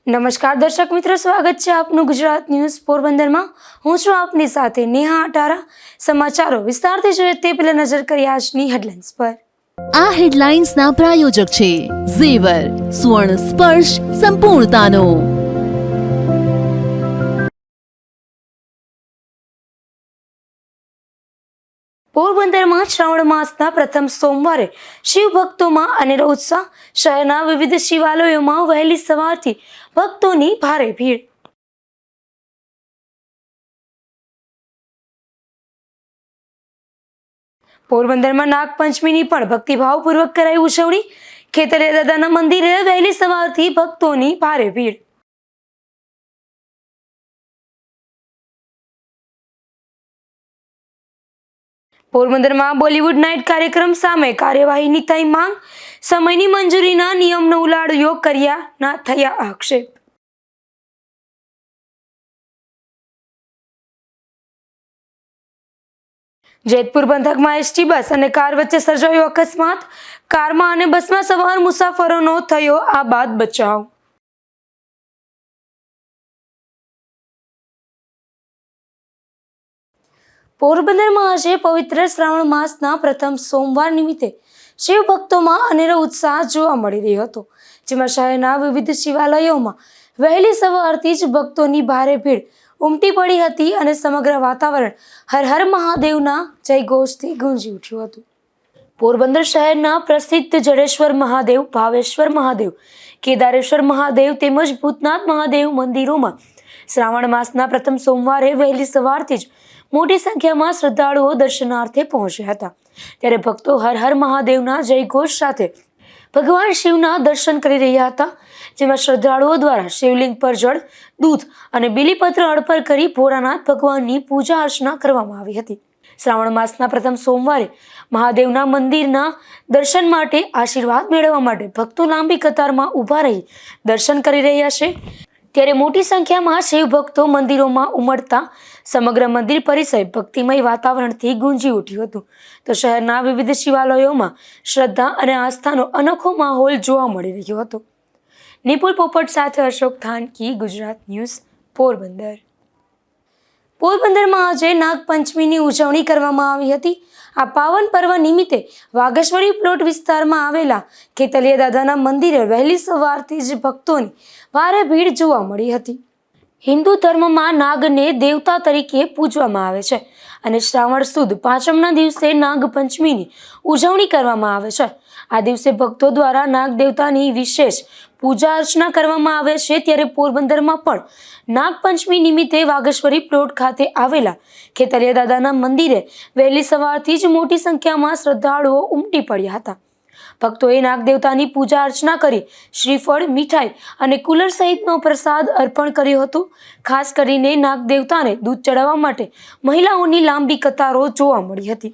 નમસ્કાર દર્શક મિત્રો, સ્વાગત છે આપનું ગુજરાત ન્યૂઝ પોરબંદરમાં। હું છું આપની સાથે નેહા અટારા। સમાચારો વિસ્તારથી જોઈએ તે પહેલા નજર કરીએ આજની હેડલાઇન્સ પર। આ હેડલાઇન્સના પ્રાયોજક છે ઝેવર, સ્વર્ણ સ્પર્શ સંપૂર્ણતાનો। પોરબંદરમાં શ્રાવણ માસના પ્રથમ સોમવારે શિવ ભક્તોમાં અનેરો ઉત્સાહ। શહેરના વિવિધ શિવાલયોમાં વહેલી સવારથી ભક્તોની ભારે ભીડ। પોરબંદરમાં નાગપંચમીની પણ ભક્તિભાવપૂર્વક કરાઈ ઉજવણી। ખેતલિયા દાદાના મંદિરે વહેલી સવારથી ભક્તોની ભારે ભીડ। પોરબંદરમાં બોલીવુડ નાઇટ કાર્યક્રમ સામે કાર્યવાહીની થઈ માંગ। સમયની મંજૂરીના નિયમનો ઉલાળ્યો કર્યાના થયા આક્ષેપ। જેતપુર પંથકમાં એસટી બસ અને કાર વચ્ચે સર્જાયો અકસ્માત। કારમાં અને બસમાં સવાર મુસાફરોનો થયો આબાદ બચાવ। પોરબંદરમાં આજે પવિત્ર શ્રાવણ માસના પ્રથમ સોમવાર નિમિત્તે શિવ ભક્તોમાં અનેરો ઉત્સાહ જોવા મળી રહ્યો હતો, જેમાં શહેરના વિવિધ શિવાલયોમાં વહેલી સવારથી જ ભક્તોની ભારે ભીડ ઉમટી પડી હતી અને સમગ્ર વાતાવરણ હર હર મહાદેવના જયઘોષથી ગુંજી ઉઠ્યું હતું। પોરબંદર શહેરના પ્રસિદ્ધ જડેશ્વર મહાદેવ, ભાવેશ્વર મહાદેવ, કેદારેશ્વર મહાદેવ તેમજ ભૂતનાથ મહાદેવ મંદિરોમાં શ્રાવણ માસના પ્રથમ સોમવારે વહેલી સવારથી જ મોટી સંખ્યામાં શ્રદ્ધાળુઓ દર્શનાર્થે પહોંચ્યા હતા। ત્યારે ભક્તો હર હર મહાદેવના જયઘોષ સાથે ભગવાન શિવના દર્શન કરી રહ્યા હતા, જેમાં શ્રદ્ધાળુઓ દ્વારા શિવલિંગ પર જળ, દૂધ અને બીલીપત્ર અર્પણ કરી ભોળાનાથ ભગવાનની પૂજા અર્ચના કરવામાં આવી હતી। શ્રાવણ માસના પ્રથમ સોમવારે મહાદેવના મંદિરના દર્શન માટે આશીર્વાદ મેળવવા માટે ભક્તો લાંબી કતારમાં ઊભા રહી દર્શન કરી રહ્યા છે। ત્યારે મોટી સંખ્યામાં શિવ ભક્તો મંદિરોમાં ઉમટતા સમગ્ર મંદિર પરિસર ભક્તિમય વાતાવરણથી ગુંજી ઉઠ્યું હતું। તો શહેરના વિવિધ શિવાલયોમાં શ્રદ્ધા અને આસ્થાનો અનોખો માહોલ જોવા મળી રહ્યો હતો। નિપુલ પોપટ સાથે અશોક થાનકી, ગુજરાત ન્યૂઝ, પોરબંદર। પોરબંદરમાં આજે નાગપંચમીની ઉજવણી કરવામાં આવી હતી। આ પાવન પર્વ નિમિત્તે વાઘેશ્વરી પ્લોટ વિસ્તારમાં આવેલા ખેતલિયા દાદાના મંદિરે વહેલી સવારથી જ ભક્તોની ભારે ભીડ જોવા મળી હતી। હિન્દુ ધર્મમાં નાગને દેવતા તરીકે પૂજવામાં આવે છે અને શ્રાવણ સુદ પાંચમના દિવસે નાગપંચમીની ઉજવણી કરવામાં આવે છે। આ દિવસે ભક્તો દ્વારા નાગ દેવતાની વિશેષ પૂજા અર્ચના કરવામાં આવે છે। ત્યારે પોરબંદરમાં પણ નાગપંચમી નિમિત્તે વાઘેશ્વરી પ્લોટ ખાતે આવેલા ખેતલિયા દાદાના મંદિરે વહેલી સવારથી જ મોટી સંખ્યામાં શ્રદ્ધાળુઓ ઉમટી પડ્યા હતા। ભક્તોએ નાગદેવતાની પૂજા અર્ચના કરી શ્રીફળ, મીઠાઈ અને કુલર સહિતનો પ્રસાદ અર્પણ કર્યો હતો। ખાસ કરીને નાગદેવતાને દૂધ ચડાવવા માટે મહિલાઓની લાંબી કતારો જોવા મળી હતી।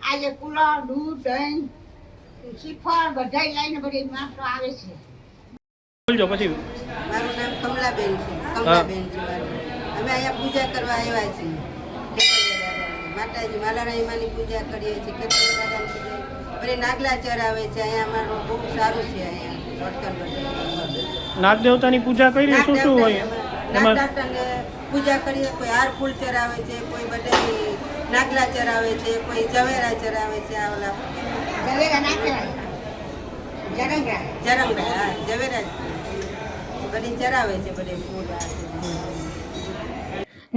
આજે કુલર, દૂધ, દહીં, શ્રીફળ બધા લઈને બધી માણસો આવે છે। બોલજો પછી। મારું નામ કમલાબેન છે, કમલાબેન છે મારું। અમે અહીંયા પૂજા કરવા આવ્યા છીએ માતાજી માલારાણી માની પૂજા કરીએ છીએ, ખેતલિયા દાદાની પૂજા, પછી નાગલા ચરાવે છે। અહીંયા અમારું બહુ સારું છે। અહીંયા વર્તન નાગ દેવતાની પૂજા કરી શું શું હોય એમાં? નાગદેવતાને પૂજા કરીએ, કોઈ હાર ફૂલ ચરાવે છે, કોઈ બધા નાગલા ચરાવે છે, કોઈ ઝવેરા ચરાવે છે। આ ઓલા ઝવેરા ના કહેવાય, જરંગા, જરંગા, હા ઝવેરા બધી ચરાવે છે બધે ફૂલ।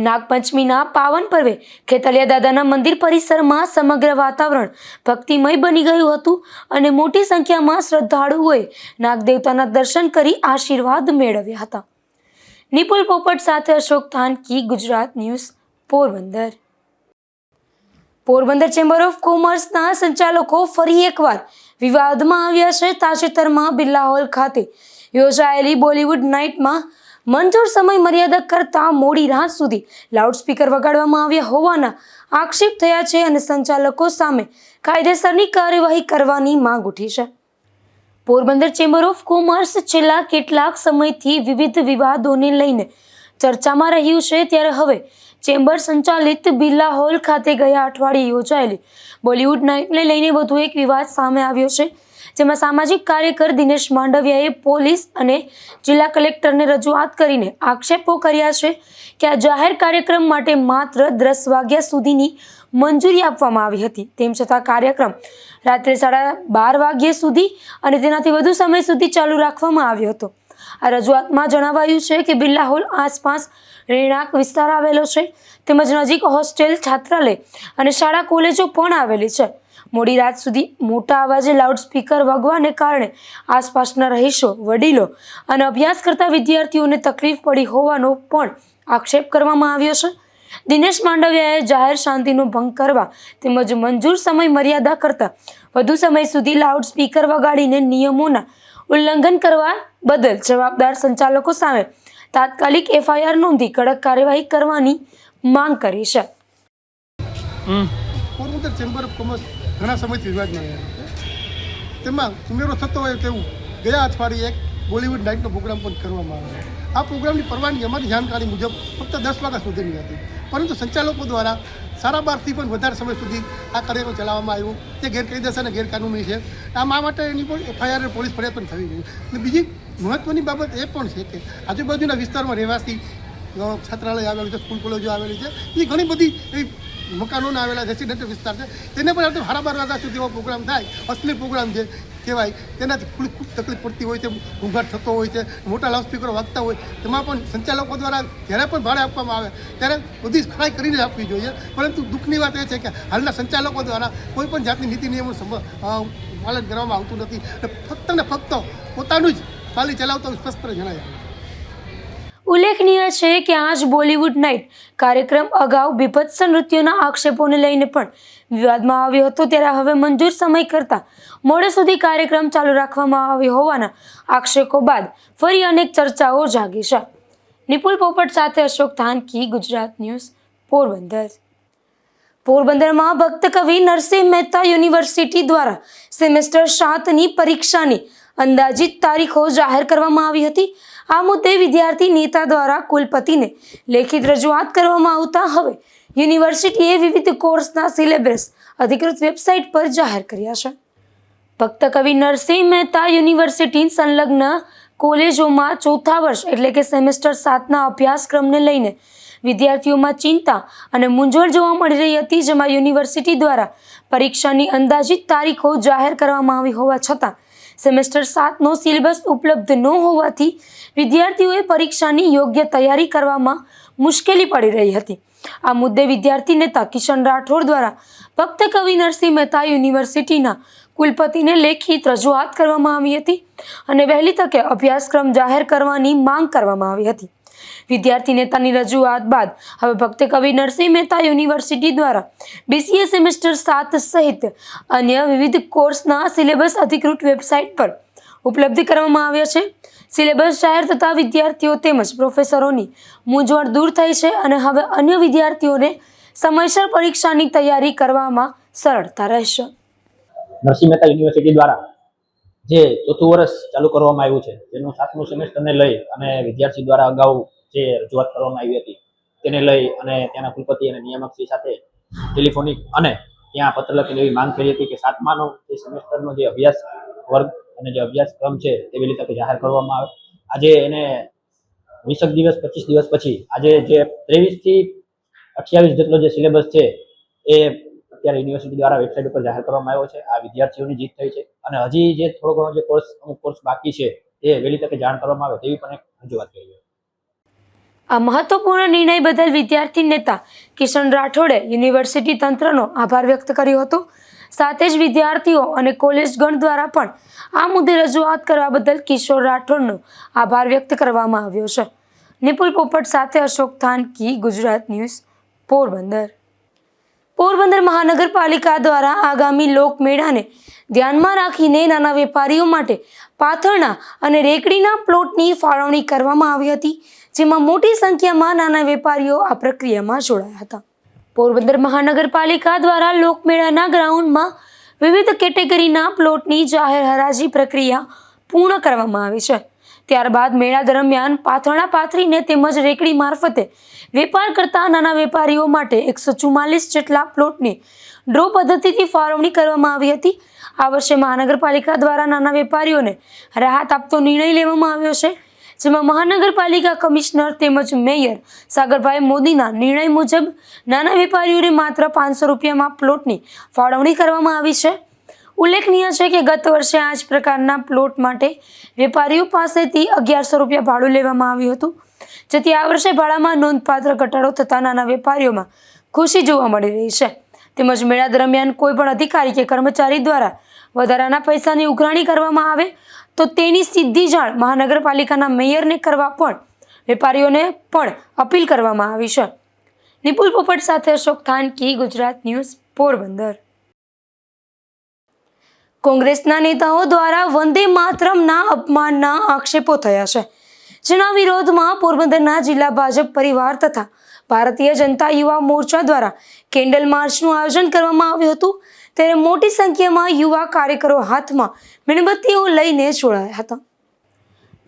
નાગપંચમીના પાવન પર્વે ખેતલિયા દાદાના મંદિર પરિસરમાં સમગ્ર વાતાવરણ ભક્તિમય બની ગયું હતું અને મોટી સંખ્યામાં શ્રદ્ધાળુઓએ નાગદેવતાના દર્શન કરી આશીર્વાદ મેળવ્યા હતા। નિપુલ પોપટ સાથે Ashok Thanki, Gujarat news, Porbandar. Porbandar chamber of કોમર્સના સંચાલકો ફરી એકવાર વિવાદમાં આવ્યા છે। તાજેતરમાં બિરલા હોલ ખાતે યોજાયેલી બોલીવુડ નાઇટમાં મંજૂર સમય મર્યાદા કરતાં મોડી રાત સુધી લાઉડસ્પીકર વગાડવામાં આવ્યા હોવાના આક્ષેપ થયા છે અને સંચાલકો સામે કાયદેસરની કાર્યવાહી કરવાની માંગ ઉઠી છે। પોરબંદર ચેમ્બર ઓફ કોમર્સ છેલ્લા કેટલાક સમયથી વિવિધ વિવાદોને લઈને ચર્ચામાં રહ્યું છે, ત્યારે હવે ચેમ્બર સંચાલિત બિરલા હોલ ખાતે ગયા અઠવાડિયે યોજાયેલી બોલિવૂડ નાઇટને લઈને વધુ એક વિવાદ સામે આવ્યો છે, જેમાં સામાજિક કાર્યકર દિનેશ માંડવિયાએ પોલીસ અને જિલ્લા કલેક્ટરને રજૂઆત કરીને આક્ષેપો કર્યા છે કે આ જાહેર કાર્યક્રમ માટે માત્ર 10 વાગ્યા સુધીની મંજૂરી આપવામાં આવી હતી, તેમ છતાં કાર્યક્રમ રાત્રે 12:30 વાગ્યા સુધી અને તેનાથી વધુ સમય સુધી ચાલુ રાખવામાં આવ્યો હતો. આ રજૂઆતમાં જણાવાયું છે કે બિરલા હોલ આસપાસ રહેણાંક વિસ્તાર આવેલો છે, તેમજ નજીક હોસ્ટેલ, છાત્રાલય અને શાળા કોલેજો પણ આવેલી છે. મોડી રાત સુધી મોટા અવાજે લાઉડસ્પીકર વાગવાને કારણે આસપાસના રહીશો, વડીલો અને અભ્યાસ કરતા વિદ્યાર્થીઓને તકલીફ પડી હોવાનો પણ આક્ષેપ કરવામાં આવ્યો છે. દિનેશ માંડવિયાએ જાહેર શાંતિનો ભંગ કરવા તેમજ મંજૂર સમય મર્યાદા કરતાં વધુ સમય સુધી લાઉડસ્પીકર વગાડીને નિયમોના ઉલ્લંઘન કરવા બદલ જવાબદાર સંચાલકો સામે તાત્કાલિક FIR નોંધી કડક કાર્યવાહી કરવાની માંગ કરી છે. પોરબંદર ચેમ્બર ઓફ કોમર્સ ઘણા સમયથી વિવાદમાં આવ્યા છે. તેમાં ઉમેરો થતો હોય તેવું ગયા અઠવાડિયે એક બોલિવૂડ નાઇટનો પ્રોગ્રામ પણ કરવામાં આવ્યો. આ પ્રોગ્રામની પરવાનગી અમારી જાણકારી મુજબ ફક્ત 10 વાગ્યા સુધીની હતી, પરંતુ સંચાલકો દ્વારા 12:30થી પણ વધારે સમય સુધી આ કાર્યક્રમ ચલાવવામાં આવ્યો, તે ગેરકાયદેસર અને ગેરકાનૂની છે. આ માટે એની પણ FIR પોલીસ ફરિયાદ પણ થવી જોઈએ. અને બીજી મહત્ત્વની બાબત એ પણ છે કે આજુબાજુના વિસ્તારમાં રહેવાસી છાત્રાલય આવેલું છે, સ્કૂલ કોલેજો આવેલી છે, એ ઘણી બધી એવી મકાનોના આવેલા રેસિડેન્ટલ વિસ્તાર છે, તેને પણ 12:30 વાગ્યા સુધી એવો પ્રોગ્રામ થાય, અશ્લીલ પ્રોગ્રામ છે કહેવાય, તેનાથી ખૂબ તકલીફ પડતી હોય છે, ઘોંઘાટ થતો હોય છે, મોટા લાઉડસ્પીકરો વાગતા હોય, તેમાં પણ સંચાલકો દ્વારા જ્યારે પણ ભાડે આપવામાં આવે ત્યારે બધી ખરાઈ કરીને આપવી જોઈએ. પરંતુ દુઃખની વાત એ છે કે હાલના સંચાલકો દ્વારા કોઈ પણ જાતની નીતિ નિયમોનું પાલન કરવામાં આવતું નથી. ફક્ત ને ફક્ત પોતાનું જ ચાલી ચલાવતો સ્પષ્ટપણે જણાય. ઉલ્લેખનીય છે કે આજ બોલિવૂડ નાઇટ કાર્યક્રમ અગાઉ બીભત્સ નૃત્યોના આક્ષેપોને લઈને પણ વિવાદમાં આવ્યો હતો, ત્યારે હવે મંજૂર સમય કરતાં મોડે સુધી કાર્યક્રમ ચાલુ રાખવામાં આવ્યો હોવાના આક્ષેપો બાદ ફરી અનેક ચર્ચાઓ જાગી છે. નિપુલ પોપટ સાથે અશોક ધાનકી, ગુજરાત ન્યૂઝ, પોરબંદર. પોરબંદરમાં ભક્ત કવિ નરસિંહ મહેતા યુનિવર્સિટી દ્વારા સેમેસ્ટર 7ની પરીક્ષાની અંદાજિત તારીખો જાહેર કરવામાં આવી હતી. આ મુદ્દે વિદ્યાર્થી નેતા દ્વારા કુલપતિને લેખિત રજૂઆત કરવામાં આવતા હવે યુનિવર્સિટીએ વિવિધ કોર્સના સિલેબસ અધિકૃત વેબસાઇટ પર જાહેર કર્યા છે. ભક્ત કવિ નરસિંહ મહેતા યુનિવર્સિટી સંલગ્ન કોલેજોમાં ચોથા વર્ષ એટલે કે સેમેસ્ટર 7ના અભ્યાસક્રમને લઈને વિદ્યાર્થીઓમાં ચિંતા અને મૂંઝવણ જોવા મળી રહી હતી, જેમાં યુનિવર્સિટી દ્વારા પરીક્ષાની અંદાજિત તારીખો જાહેર કરવામાં આવી હોવા છતાં સેમેસ્ટર 7નો સિલેબસ ઉપલબ્ધ ન હોવાથી વિદ્યાર્થીઓએ પરીક્ષાની યોગ્ય તૈયારી કરવામાં મુશ્કેલી પડી રહી હતી. આ મુદ્દે વિદ્યાર્થી નેતા કિશન રાઠોડ દ્વારા ભક્ત કવિ નરસિંહ મહેતા યુનિવર્સિટીના કુલપતિને લેખિત રજૂઆત કરવામાં આવી હતી અને વહેલી તકે અભ્યાસક્રમ જાહેર કરવાની માંગ કરવામાં આવી હતી. વિદ્યાર્થી નેતાની રજૂઆત બાદ હવે ભક્ત કવિ નરસિંહ મહેતા યુનિવર્સિટી દ્વારા BCA સેમેસ્ટર 7 સહિત અન્ય વિવિધ કોર્સના સિલેબસ અધિકૃત વેબસાઇટ પર ઉપલબ્ધ કરવામાં આવ્યા છે. સિલેબસ જાહેર થતાં વિદ્યાર્થીઓ તેમજ પ્રોફેસરોની મૂંઝવણ દૂર થઈ છે અને હવે અન્ય વિદ્યાર્થીઓને સમયસર પરીક્ષાની તૈયારી કરવામાં સરળતા રહેશે. નરસિંહ મહેતા યુનિવર્સિટી દ્વારા જે ચોથું વર્ષ ચાલુ કરવામાં આવ્યું છે, તેનું 7મું સેમેસ્ટરને લઈ અને વિદ્યાર્થી દ્વારા અગાઉ જે રજૂઆત કરવામાં આવી હતી તેને લઈ અને ત્યાંના કુલપતિ અને નિયામકશ્રી સાથે ટેલિફોનિક અને ત્યાં પત્ર લખીને એવી માંગ કરી હતી કે 7માનો જે સેમેસ્ટરનો જે અભ્યાસ વર્ગ અને જે અભ્યાસક્રમ છે તે વહેલી તકે જાહેર કરવામાં આવે. આજે એને 20 દિવસ 25 દિવસ પછી આજે જે 23 થી 28 જેટલો જે સિલેબસ છે એ અત્યારે યુનિવર્સિટી દ્વારા વેબસાઇટ ઉપર જાહેર કરવામાં આવ્યો છે. આ વિદ્યાર્થીઓની જીત થઈ છે અને હજી જે થોડો ઘણો જે અમુક કોર્સ બાકી છે તે વહેલી તકે જાણ કરવામાં આવે તેવી પણ એક રજૂઆત કરી છે. આ મહત્વપૂર્ણ નિર્ણય બદલ વિદ્યાર્થી નેતા કિશન રાઠોડે યુનિવર્સિટી તંત્રનો આભાર વ્યક્ત કર્યો હતો. સાથે જ વિદ્યાર્થીઓ અને કોલેજગણ દ્વારા પણ આ મુદ્દે રજૂઆત કરવા બદલ કિશોર રાઠોડનો આભાર વ્યક્ત કરવામાં આવ્યો છે. નિપુલ પોપટ સાથે અશોક ધાનકી, ગુજરાત ન્યૂઝ, પોરબંદર. પોરબંદર મહાનગરપાલિકા દ્વારા આગામી લોકમેળાને ધ્યાનમાં રાખીને નાના વેપારીઓ માટે પાથરણા અને રેકડીના પ્લોટની ફાળવણી કરવામાં આવી હતી, જેમાં મોટી સંખ્યામાં નાના વેપારીઓ આ પ્રક્રિયામાં જોડાયા હતા. પોરબંદર મહાનગરપાલિકા દ્વારા લોકમેળાના ગ્રાઉન્ડમાં વિવિધ કેટેગરીના પ્લોટની જાહેર હરાજી પ્રક્રિયા પૂર્ણ કરવામાં આવી છે. ત્યારબાદ મેળા દરમિયાન પાથરણા પાથરીને તેમજ રેકડી મારફતે વેપાર કરતા નાના વેપારીઓ માટે 144 જેટલા પ્લોટની ડ્રો પદ્ધતિથી ફાળવણી કરવામાં આવી હતી. આ વર્ષે મહાનગરપાલિકા દ્વારા નાના વેપારીઓને રાહત આપતો નિર્ણય લેવામાં આવ્યો છે, જેમાં મહાનગરપાલિકા કમિશનર તેમજ મેયર સાગરભાઈ મોદીના નિર્ણય મુજબ નાના વેપારીઓને માત્ર 500 રૂપિયામાં પ્લોટની ફાળવણી કરવામાં આવી છે. ઉલ્લેખનીય છે કે ગત વર્ષે આ જ પ્રકારના પ્લોટ માટે વેપારીઓ પાસેથી 1100 રૂપિયા ભાડું લેવામાં આવ્યું હતું, જેથી આ વર્ષે ભાડામાં નોંધપાત્ર ઘટાડો થતા નાના વેપારીઓમાં ખુશી જોવા મળી રહી છે. તેમજ મેળા દરમિયાન કોઈ પણ અધિકારી કે કર્મચારી દ્વારા વધારાના પૈસાની ઉઘરાણી કરવામાં આવે તો તેની સીધી જાણ મહાનગરપાલિકાના મેયરને કરવા પણ વેપારીઓને પણ અપીલ કરવામાં આવી છે. નિપુલ પોપટ સાથે અશોક થાનકી, ગુજરાત ન્યૂઝ, પોરબંદર. કોંગ્રેસના નેતાઓ દ્વારા વંદે માતરમના અપમાનના આક્ષેપો થયા છે, જેના વિરોધમાં પોરબંદરના જિલ્લા ભાજપ પરિવાર તથા ભારતીય જનતા યુવા મોરચા દ્વારા કેન્ડલ માર્ચનું આયોજન કરવામાં આવ્યું હતું. ત્યારે મોટી સંખ્યામાં યુવા કાર્યકરો હાથમાં મીણબત્તીઓ લઈને જોડાયા હતા.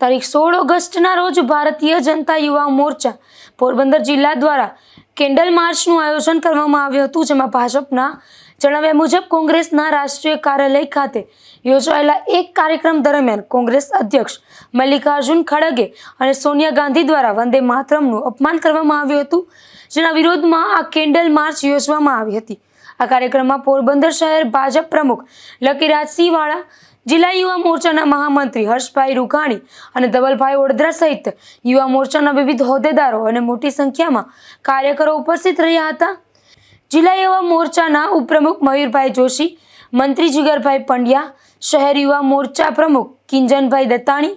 તારીખ 16 ઓગસ્ટના રોજ ભારતીય જનતા યુવા મોરચા પોરબંદર જિલ્લા દ્વારા કેન્ડલ માર્ચનું આયોજન કરવામાં આવ્યું હતું, જેમાં ભાજપના જણાવ્યા મુજબ કોંગ્રેસના રાષ્ટ્રીય કાર્યાલય ખાતે યોજાયેલા એક કાર્યક્રમ દરમિયાન કોંગ્રેસ અધ્યક્ષ મલ્લિકાર્જુન ખડગે અને સોનિયા ગાંધી દ્વારા વંદે માતરમનું અપમાન કરવામાં આવ્યું હતું, જેના વિરોધમાં આ કેન્ડલ માર્ચ યોજવામાં આવી હતી. આ કાર્યક્રમમાં પોરબંદર શહેર ભાજપ પ્રમુખ લકીરાજસિંહ વાળા, જિલ્લા યુવા મોરચાના મહામંત્રી હર્ષભાઈ રૂઘાણી અને ધવલભાઈ ઓડેદરા સહિત યુવા મોરચાના વિવિધ હોદ્દેદારો અને મોટી સંખ્યામાં કાર્યકરો ઉપસ્થિત રહ્યા હતા. જિલ્લા યુવા મોરચાના ઉપપ્રમુખ મયુરભાઈ જોશી, મંત્રી જીગરભાઈ પંડ્યા, શહેર યુવા મોરચા પ્રમુખ Kinjanbhai Dattani,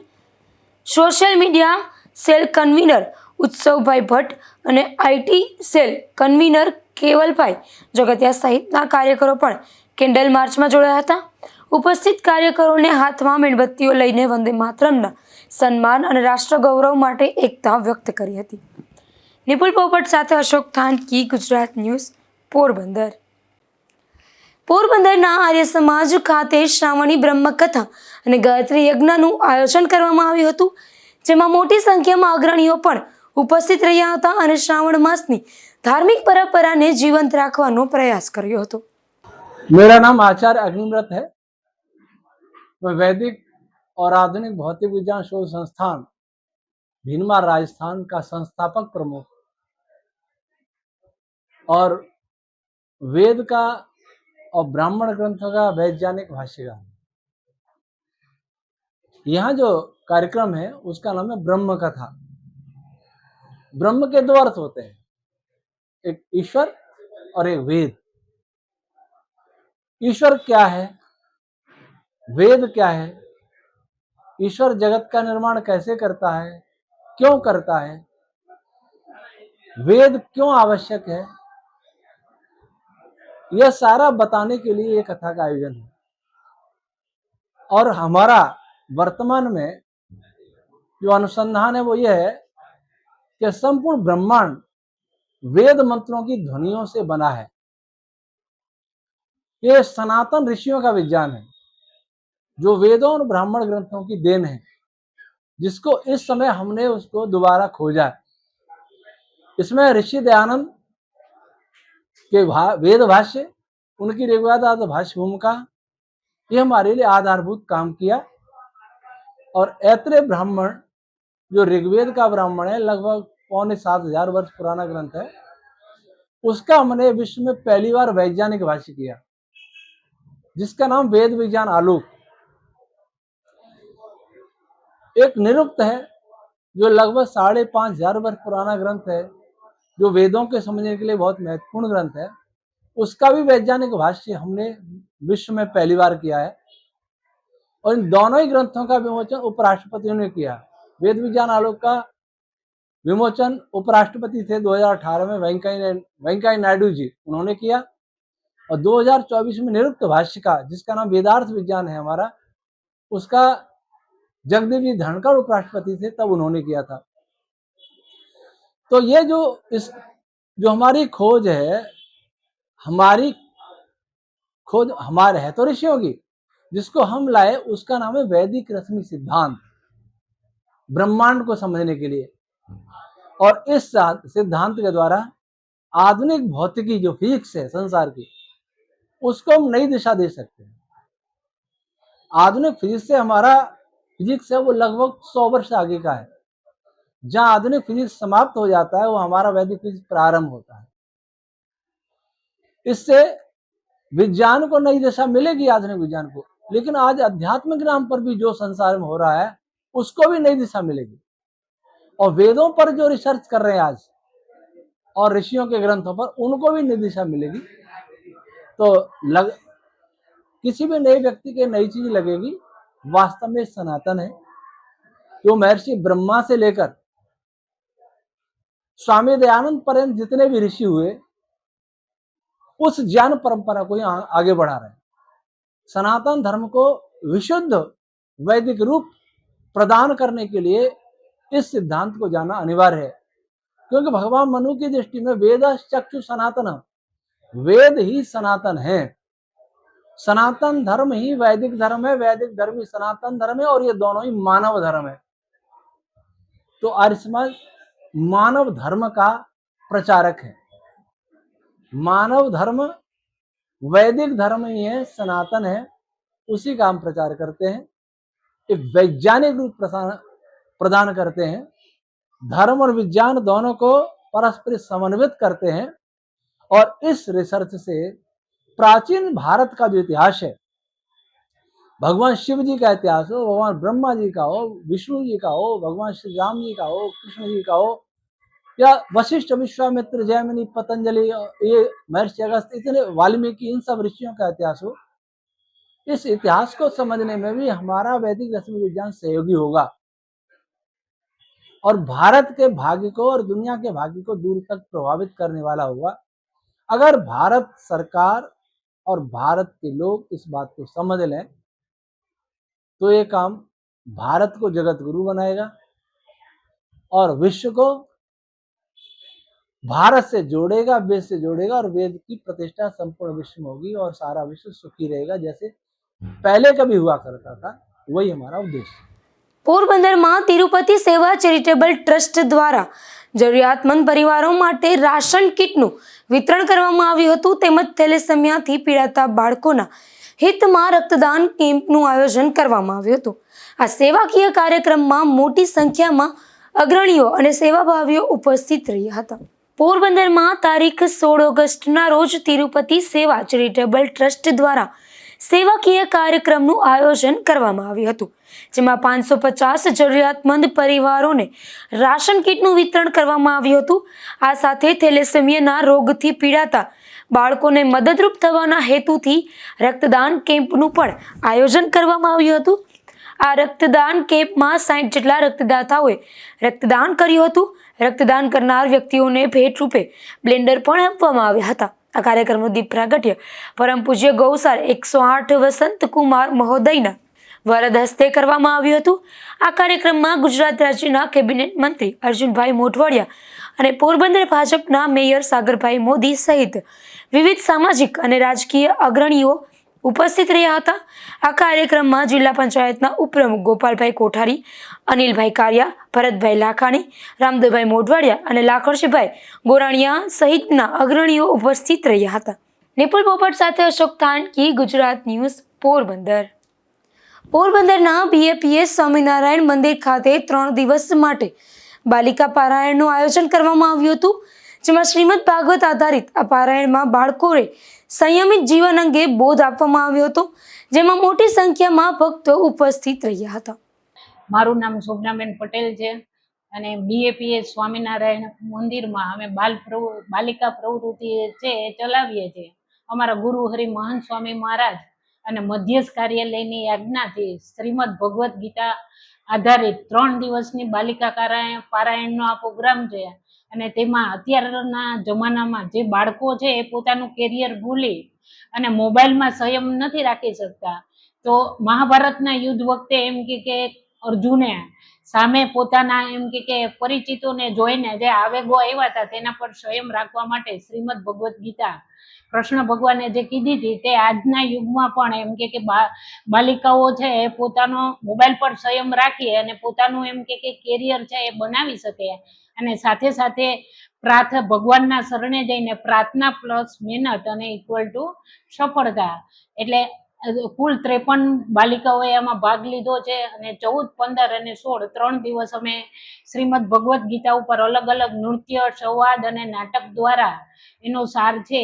social media cell convener Utsavbhai Bhatt અને IT cell convener Kevalbhai Jagatiya સહિતના કાર્યકરો પણ કેન્ડલ માર્ચમાં જોડાયા હતા. ઉપસ્થિત કાર્યકરોને હાથમાં મીણબત્તીઓ લઈને વંદે માતરમના સન્માન અને રાષ્ટ્ર ગૌરવ માટે એકતા વ્યક્ત કરી હતી. નિપુલ પોપટ સાથે અશોક થાનકી, ગુજરાત ન્યૂઝ, પોરબંદર. પોરબંદરના આર્ય સમાજ ખાતે શ્રાવણી બ્રહ્મકથા અને ગાયત્રી યજ્ઞનું આયોજન કરવામાં આવ્યું હતું, જેમાં મોટી સંખ્યામાં અગ્રણીઓ પણ ઉપસ્થિત રહ્યા હતા અને શ્રાવણ માસની धार्मिक परंपरा ने जीवंत रखવાનો प्रयास કર્યો હતો. मेरा नाम आचार्य अग्निव्रत है. मैं वैदिक और आधुनिक भौतिक विज्ञान शोध संस्थान भीनमार राजस्थान का संस्थापक प्रमुख और वेद का और ब्राह्मण ग्रंथों का वैज्ञानिक भाष्यकार. यहाँ जो कार्यक्रम है उसका नाम है ब्रह्म कथा. ब्रह्म के दो अर्थ होते हैं, एक ईश्वर और एक वेद. ईश्वर क्या है, वेद क्या है, ईश्वर जगत का निर्माण कैसे करता है, क्यों करता है, वेद क्यों आवश्यक है, यह सारा बताने के लिए ये कथा का आयोजन है. और हमारा वर्तमान में जो अनुसंधान है वो ये है कि संपूर्ण ब्रह्मांड वेद मंत्रों की ध्वनियों से बना है. ये सनातन ऋषियों का विज्ञान है जो वेदों और ब्राह्मण ग्रंथों की देन है, जिसको इस समय हमने उसको दोबारा खोजा. इसमें ऋषि दयानंद के वेद भाष्य, उनकी ऋग्वेदार्थ भाष्य भूमिका, ये हमारे लिए आधारभूत काम किया. और ऐत्रेय ब्राह्मण जो ऋग्वेद का ब्राह्मण है, लगभग 6,500 वर्ष पुराना ग्रंथ है, उसका हमने विश्व में पहली बार वैज्ञानिक भाष्य किया, जिसका नाम वेद विज्ञान आलोक. एक निरुक्त है जो लगभग 5,500 वर्ष पुराना ग्रंथ है, जो वेदों के समझने के लिए बहुत महत्वपूर्ण ग्रंथ है, उसका भी वैज्ञानिक भाष्य हमने विश्व में पहली बार किया है. और इन दोनों ही ग्रंथों का विमोचन उपराष्ट्रपतियों ने किया. वेद विज्ञान आलोक का विमोचन उपराष्ट्रपति थे 2018 में वेंकैया नायडू जी, उन्होंने किया. और 2024 में निरुक्त भाष्य का, जिसका नाम वेदार्थ विज्ञान है हमारा, उसका जगदीप जी धनखड़ उपराष्ट्रपति थे, तब उन्होंने किया था. तो ये जो हमारी खोज है, हमारी खोज हमारे है तो ऋषियों की, जिसको हम लाए उसका नाम है वैदिक रश्मि सिद्धांत, ब्रह्मांड को समझने के लिए। और इस सिद्धांत के द्वारा आधुनिक भौतिकी जो फिजिक्स है संसार की, उसको हम नई दिशा दे सकते हैं। आधुनिक फिजिक्स से हमारा फिजिक्स है वो लगभग 100 वर्ष आगे का है। जहां आधुनिक फिजिक्स समाप्त हो जाता है वो हमारा वैदिक फिजिक्स प्रारंभ होता है। इससे विज्ञान को नई दिशा मिलेगी, आधुनिक विज्ञान को, लेकिन आज आध्यात्मिक नाम पर भी जो संसार में हो रहा है उसको भी नई दिशा मिलेगी। और वेदों पर जो रिसर्च कर रहे हैं आज और ऋषियों के ग्रंथों पर, उनको भी नई दिशा मिलेगी। तो किसी भी नए व्यक्ति के नई चीज लगेगी, वास्तव में सनातन है। जो महर्षि ब्रह्मा से लेकर स्वामी दयानंद पर्यंत जितने भी ऋषि हुए, उस ज्ञान परंपरा को आगे बढ़ा रहे हैं। सनातन धर्म को विशुद्ध वैदिक रूप प्रदान करने के लिए इस सिद्धांत को जानना अनिवार्य है, क्योंकि भगवान मनु की दृष्टि में वेद चक्षु सनातन, वेद ही सनातन है। सनातन धर्म ही वैदिक धर्म है, वैदिक धर्म ही सनातन धर्म है, और ये दोनों ही मानव धर्म है। तो आर्य समाज मानव धर्म का प्रचारक है। मानव धर्म वैदिक धर्म ही है, सनातन है, उसी का हम प्रचार करते हैं। एक वैज्ञानिक रूप प्रदान करते हैं। धर्म और विज्ञान दोनों को परस्पर समन्वित करते हैं। और इस रिसर्च से प्राचीन भारत का जो इतिहास है, भगवान शिव जी का इतिहास हो, भगवान ब्रह्मा जी का हो, विष्णु जी का हो, भगवान श्री राम जी का हो, कृष्ण जी का हो, या वशिष्ठ, विश्वामित्र, जैमिनी, पतंजलि, ये महर्षि अगस्त्य, इतने वाल्मीकि, इन सब ऋषियों का इतिहास हो, इस इतिहास को समझने में भी हमारा वैदिक रश्मि विज्ञान सहयोगी होगा और भारत के भाग्य को और दुनिया के भाग्य को दूर तक प्रभावित करने वाला होगा। अगर भारत सरकार और भारत के लोग इस बात को समझ लें तो ये काम भारत को जगत गुरु बनाएगा और विश्व को भारत से जोड़ेगा, वेद से जोड़ेगा, और वेद की प्रतिष्ठा संपूर्ण विश्व में होगी और सारा विश्व सुखी रहेगा, जैसे पहले कभी हुआ करता था। वही हमारा उद्देश्य। પોરબંદરમાં તિરુપતિ સેવા ચેરિટેબલ ટ્રસ્ટ દ્વારા જરૂરિયાતમંદ પરિવારો માટે રાશન કીટનું વિતરણ કરવામાં આવ્યું હતું, તેમજ થેલેસેમિયાથી પીડાતા બાળકોના હિતમાં રક્તદાન કેમ્પનું આયોજન કરવામાં આવ્યું હતું। આ સેવાકીય કાર્યક્રમમાં મોટી સંખ્યામાં અગ્રણીઓ અને સેવાભાવીઓ ઉપસ્થિત રહ્યા હતા। પોરબંદરમાં તારીખ 16 ઓગસ્ટના રોજ તિરુપતિ સેવા ચેરિટેબલ ટ્રસ્ટ દ્વારા સેવાકીય કાર્યક્રમનું આયોજન કરવામાં આવ્યું હતું, જેમાં 550 જરૂરિયાતમંદ પરિવારોને રાશન કીટનું વિતરણ કરવામાં આવ્યું હતું। આ સાથે થેલેસેમિયાના રોગથી પીડાતા બાળકોને મદદરૂપ થવાના હેતુથી રક્તદાન કેમ્પનું પણ આયોજન કરવામાં આવ્યું હતું। આ રક્તદાન કેમ્પમાં 60 જેટલા રક્તદાતાઓએ રક્તદાન કર્યું હતું। રક્તદાન કરનાર વ્યક્તિઓને ભેટ રૂપે બ્લેન્ડર પણ આપવામાં આવ્યા હતા। આ કાર્યક્રમનું દીપ પ્રાગટ્ય પરમ પૂજ્ય ગૌસાર 108 વસંત કુમાર મહોદયના વરદ હસ્તે કરવામાં આવ્યું હતું। આ કાર્યક્રમમાં ગુજરાત રાજ્યના કેબિનેટ મંત્રી અર્જુનભાઈ મોઢવાડિયા અને પોરબંદર ભાજપના મેયર સાગરભાઈ મોદી સહિત વિવિધ સામાજિક અને રાજકીય અગ્રણીઓ ઉપસ્થિત રહ્યા હતા। આ કાર્યક્રમમાં જિલ્લા પંચાયતના ઉપપ્રમુખ ગોપાલભાઈ કોઠારી, અનિલભાઈ કારિયા, ભરતભાઈ લાખાણી, રામદેવભાઈ મોઢવાડિયા અને લાખણજીભાઈ ગોરાણીયા સહિતના અગ્રણીઓ ઉપસ્થિત રહ્યા હતા। નિપુલ પોપટ સાથે અશોક થાનકી, ગુજરાત ન્યૂઝ, પોરબંદર। પોરબંદરના બીએપીએસ સ્વામિનારાયણ મંદિર ખાતે 3 દિવસ માટે બાલિકા પારાયણનું આયોજન કરવામાં આવ્યું હતું, જેમાં શ્રીમદ ભાગવત આધારિત આ પારાયણમાં બાળકોને સંયમિત જીવન અંગે બોધ આપવામાં આવ્યો હતો, જેમાં મોટી સંખ્યામાં ભક્તો ઉપસ્થિત રહ્યા હતા। મારું નામ શોભનાબેન પટેલ છે અને બીએપીએસ સ્વામિનારાયણ મંદિરમાં અમે બાલિકા પ્રવૃત્તિ છે એ ચલાવીએ છીએ। અમારા ગુરુ હરિ મહંત સ્વામી મહારાજ અને મધ્યસ્થ કાર્યાલયની આજ્ઞાથી શ્રીમદ ભગવદ્ ગીતા આધારિત 3 દિવસની બાલિકા પારાયણનો આ પ્રોગ્રામ છે અને તેમાં અત્યારના જમાનામાં જે બાળકો છે એ પોતાનું કેરિયર ભૂલી અને મોબાઈલમાં સંયમ નથી રાખી શકતા, તો મહાભારતના યુદ્ધ વખતે એમ કે અર્જુને સામે પોતાના એમ કે પરિચિતોને જોઈને જે આવેગો આવ્યા હતા તેના પર સંયમ રાખવા માટે શ્રીમદ ભગવદ્ ગીતા કૃષ્ણ ભગવાને જે કીધી હતી તે આજના યુગમાં પણ એમ કે બાલિકાઓ છે એ પોતાનો મોબાઈલ પર સંયમ રાખી અને પોતાનું એમ કે કેરિયર છે એ બનાવી શકે અને સાથે સાથે ભગવાનના શરણે જઈને પ્રાર્થના પ્લસ મહેનત અને ઇક્વલ ટુ સફળતા, એટલે કુલ 53 બાલિકાઓએ આમાં ભાગ લીધો છે અને 14, 15 અને 16 3 દિવસ અમે શ્રીમદ ભગવદ્ ગીતા ઉપર અલગ અલગ નૃત્ય, સંવાદ અને નાટક દ્વારા એનો સાર છે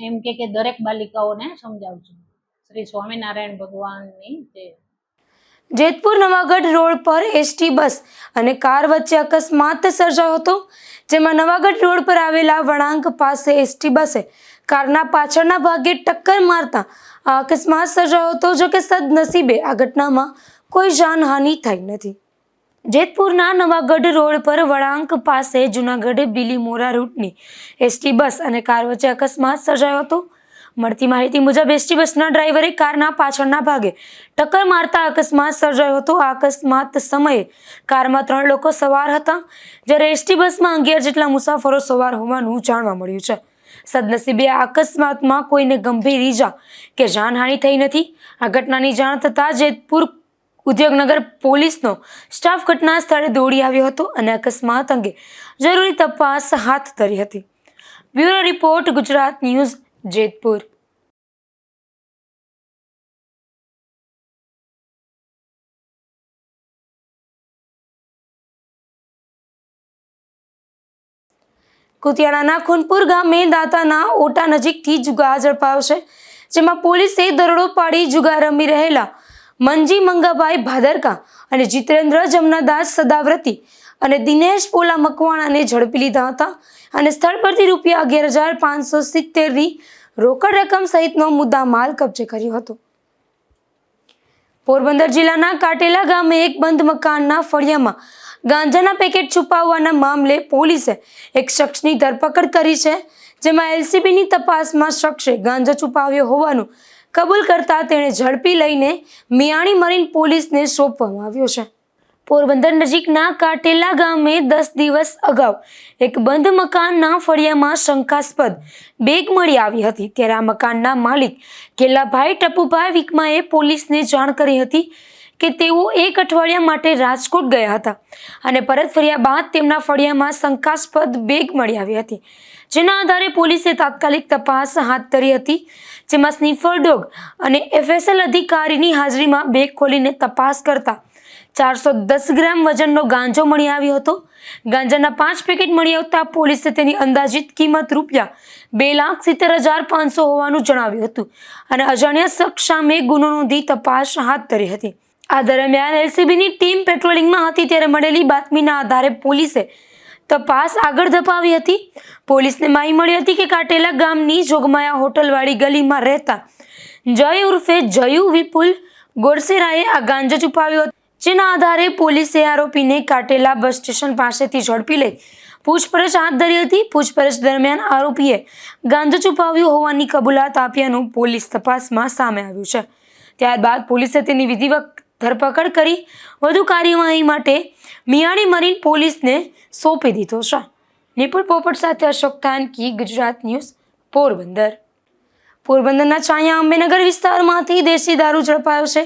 એમ કે દરેક બાલિકાઓને સમજાવશું. શ્રી સ્વામિનારાયણ ભગવાનની જય. જેતપુર નવાગઢ રોડ પર એસટી બસ અને કાર વચ્ચે અકસ્માત સર્જાયો હતો, જેમાં નવાગઢ રોડ પર આવેલા વળાંક પાસે એસટી બસે કારના પાછળના ભાગે ટક્કર મારતા આ અકસ્માત સર્જાયો હતો. જો કે સદનસીબે આ ઘટનામાં કોઈ જાનહાનિ થઈ નથી. જેતપુરના નવાગઢ રોડ પર વળાંક પાસે જૂનાગઢ બીલીમોરા રૂટની એસટી બસ અને કાર વચ્ચે અકસ્માત સર્જાયો હતો. મળતી માહિતી મુજબ એસટી બસના ડ્રાઈવરે કારના પાછળના ભાગે ટક્કર મારતા અકસ્માત સર્જાયો હતો. આ અકસ્માત સમયે કારમાં 3 લોકો સવાર હતા, જ્યારે એસટી બસમાં 11 જેટલા મુસાફરો સવાર હોવાનું જાણવા મળ્યું છે. સદનસીબે આ અકસ્માતમાં કોઈને ગંભીર ઈજા કે જાનહાનિ થઈ નથી. આ ઘટનાની જાણ થતાં જેતપુર ઉદ્યોગનગર પોલીસનો સ્ટાફ ઘટના સ્થળે દોડી આવ્યો હતો અને અકસ્માત અંગે જરૂરી તપાસ હાથ ધરી હતી. Bureau report, Gujarat news, Jetpur. કુતિયાણાના ખૂનપુર ગામે દાતાના ઓટા નજીકથી જુગાર ઝડપાયો છે, જેમાં પોલીસે દરોડો પાડી જુગાર રમી રહેલા મંજી મંગાભાઈ ભાદરકા અને જીતેન્દ્ર જમનાદાસ સદાવ્રતી અને દિનેશ પોલા મકવાણાને ઝડપી લીધા હતા અને સ્થળ પરથી રૂપિયા 11,570ની રોકડ રકમ સહિતનો મુદ્દામાલ કબજે કર્યો હતો. પોરબંદર જિલ્લાના કાટેલા ગામે એક બંધ મકાનના ફળિયામાં ગાંજાના પેકેટ છુપાવવાના મામલે પોલીસે એક શખ્સની ધરપકડ કરી છે, જેમાં એલસીબીની તપાસમાં શખ્સે ગાંજો છુપાવ્યો હોવાનું કબૂલ કરતા તેણે ઝડપી લઈને મિયાણી મરીન પોલીસને સોંપવામાં આવ્યો છે. પોરબંદર નજીકના કાટેલા ગામે 10 દિવસ અગાઉ એક બંધ મકાનના ફળિયામાં શંકાસ્પદ બેગ મળી આવી હતી, ત્યારે આ મકાનના માલિક કેલાભાઈ ટપુભાઈ વિકમાએ પોલીસને જાણ કરી હતી કે તેઓ 1 અઠવાડિયા માટે રાજકોટ ગયા હતા અને પરત ફર્યા બાદ તેમના ફળિયામાં શંકાસ્પદ બેગ મળી આવી હતી, જેના આધારે પોલીસે તાત્કાલિક તપાસ હાથ ધરી હતી, જેમાં સ્નીફર ડોગ અને એફએસએલ અધિકારીની હાજરીમાં બેગ ખોલીને તપાસ કરતા 410 ગ્રામ વજનનો ગાંજો મળી આવ્યો હતો. ગાંજાના 5 પેકેટ મળી આવતા પોલીસે તેની અંદાજિત કિંમત રૂપિયા 2,70,500 હોવાનું જણાવ્યું હતું અને અજાણ્યા શખ્સ સામે ગુનો નોંધી તપાસ હાથ ધરી હતી. આ દરમિયાન એલસીબીની ટીમ પેટ્રોલિંગમાં હતી, ત્યારે મળેલી બાતમીના આધારે પોલીસે તપાસ આગળ ધપાવી હતી. પોલીસને માહિતી મળી હતી કે કાટેલા ગામની જોગમાયા હોટલવાળી ગલીમાં રહેતા જય ઉર્ફે જયુ વિપુલ ગોરસેરાએ આ ગાંજો છુપાવ્યો હતો, જેના આધારે પોલીસે આરોપીને કાટેલા બસ સ્ટેશન પાસેથી ઝડપી લઈ પૂછપરછ હાથ ધરી હતી. પૂછપરછ દરમિયાન આરોપીએ ગાંજો છુપાવ્યો હોવાની કબૂલાત આપ્યાનું પોલીસ તપાસમાં સામે આવ્યું છે. ત્યારબાદ પોલીસે તેની વિધિવત ધરપકડ કરી વધુ કાર્યવાહી માટે મિયાણી મરીન પોલીસને સોંપી દીધો છે. નિપુલ પોપટ સાથે અશોક થાનકી, ગુજરાત ન્યૂઝ, પોરબંદર. પોરબંદરના ચાયા અંબેનગર વિસ્તારમાંથી દેશી દારૂ ઝડપાયો છે,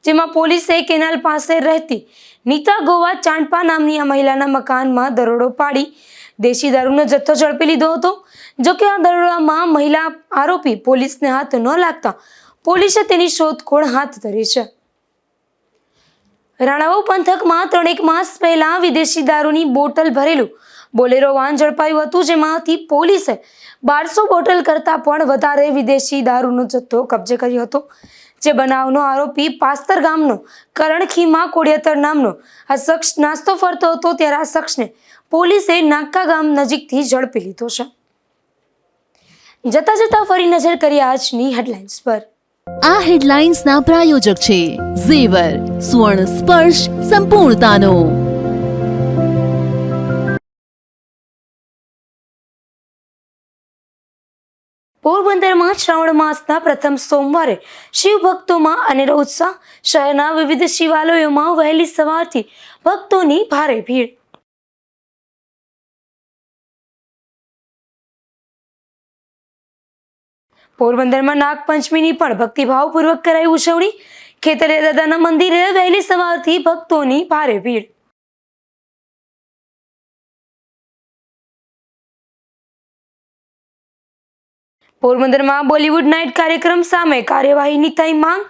જેમાં પોલીસે કેનાલ પાસે રહેતી નીતા ગોવા ચાંડપા નામની આ મહિલાના મકાનમાં દરોડો પાડી દેશી દારૂનો જથ્થો ઝડપી લીધો હતો. જોકે આ દરોડામાં મહિલા આરોપી પોલીસને હાથ ન લાગતા પોલીસે તેની શોધખોળ હાથ ધરી છે. રાણાવાવ પંથકમાં 3 માસ પહેલા વિદેશી દારૂની બોટલ ભરેલું બોલેરો વાહન ઝડપાયું હતું, જેમાંથી પોલીસે 1200 બોટલ કરતાં પણ વધારે વિદેશી દારૂનો જથ્થો કબજે કર્યો હતો. જે બનાવનો આરોપી પાસ્તર ગામનો કરણ ખીમા કોડિયાતર નામનો આ શખ્સ નાસ્તો ફરતો હતો, ત્યારે આ શખ્સને પોલીસે નાકા ગામ નજીકથી ઝડપી લીધો છે. જતા જતા ફરી નજર કરી આજની હેડલાઇન્સ પર. આ હેડલાઇન્સના પ્રાયોજક છે ઝેવર, સુવર્ણ સ્પર્શ સંપૂર્ણતાનો. પોરબંદરમાં શ્રાવણ માસના પ્રથમ સોમવારે શિવ ભક્તોમાં અનેરો ઉત્સાહ. શહેરના વિવિધ શિવાલયોમાં વહેલી સવારથી ભક્તોની ભારે ભીડ. પોરબંદરમાં નાગપંચમીની પણ ભક્તિભાવપૂર્વક કરાઈ ઉજવણી. ખેતરિયા દાદાના મંદિરે વહેલી સવારથી ભક્તોની ભારે ભીડ. પોરબંદરમાં બોલિવૂડ નાઇટ કાર્યક્રમ સામે કાર્યવાહીની થઈ માંગ.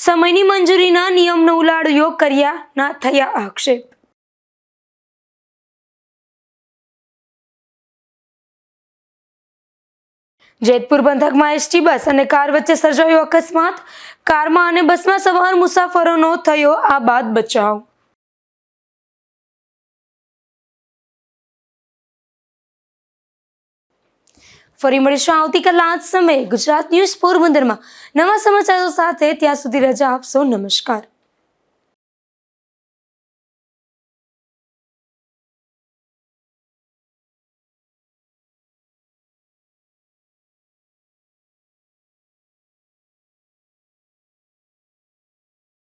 સમયની મંજૂરીના નિયમનો ઉલાળ્યો કર્યાના થયા આક્ષેપ. જેતપુર પંથકમાં એસટી બસ અને કાર વચ્ચે સર્જાયો અકસ્માત. કારમાં અને બસમાં સવાર મુસાફરોનો થયો આબાદ બચાવ. ફરી મળીશું આવતીકાલે આ જ સમયે ગુજરાત ન્યૂઝ પોરબંદરમાં નવા સમાચારો સાથે. ત્યાં સુધી રજા આપશો. નમસ્કાર.